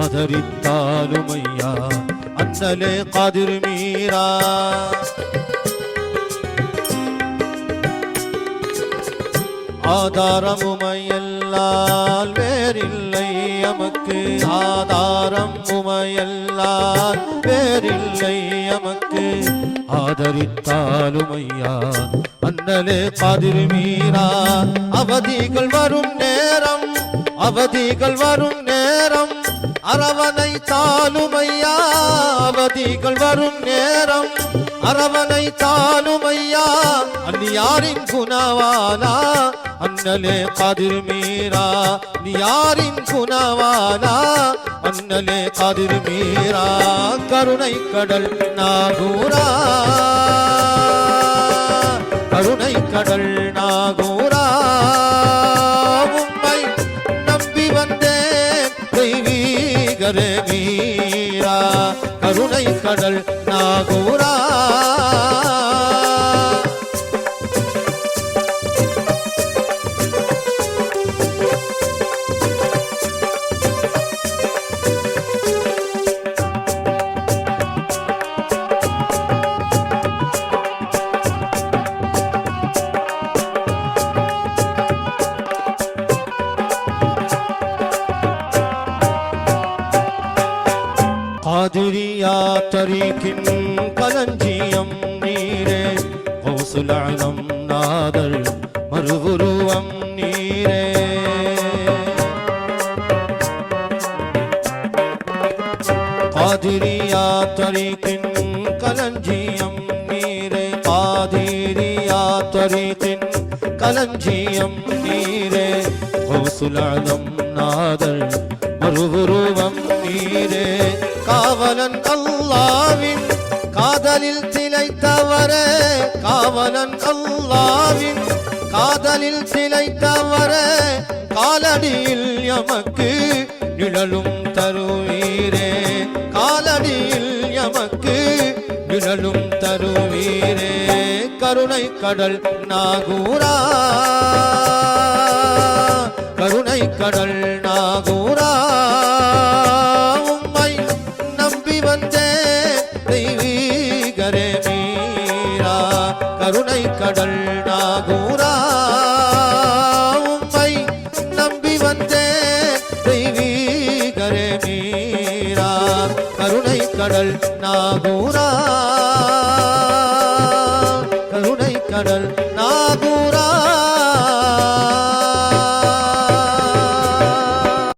ஆதரித்தாலுமையா அண்ணலே காதிர் மீரா. ஆதாரமுமையல்லால் வேறில்லை எமக்கு, ஆதாரம் உமையல்லால் வேறில்லை எமக்கு. ஆதரித்தாலுமையா அண்ணலே காதிர் மீரா. அவதிகள் வரும் நேரம், அவதிகள் வரும் நேரம் அரவணை தாலுமையா. அவதிகள் வரும் நேரம் அரவணை தாலுமையா. அந்நியாரின் குணவானா அண்ணலே காதிர் மீரா. நியாரின் குணவானா அண்ணலே காதிர் மீரா. கருணை கடல் நாகூரா, கருணை கடல் நாகூரா. உம்மை நம்பி வந்தேன் தெய்வீகரே மீரா. கருணை கடல் நாகூரா. காதிரியா தரீக்கின் களஞ்சியம் நீரே. கௌசுல் ஆலம் நாதர் மறுவுருவம் நீரே. காதிரியா தரீக்கின் களஞ்சியம் நீரே. காதிரியா தரீக்கின் களஞ்சியம் நீரே. கௌசுல் ஆலம் நாதர் மறுவுருவம் நீரே. காவலன் அல்லாவின் காதலில் திளைத்தவரே. காவலன் அல்லாவின் காதலில் திளைத்தவரே. காலடியில் எமக்கு நிழலும் தருவீரே. காலடியில் எமக்கு நிழலும் தருவீரே. கருணை கடல் நாகூரா, கருணை கடல் நாகூரா. உம்மை நம்பி வந்தேன் தெய்வீகரே மீரா. கருணை கடல் நாகூரா. உம்மை நம்பி வந்தேன் தெய்வீகரே மீரா. கருணை கடல் நாகூரா. கருணை கடல்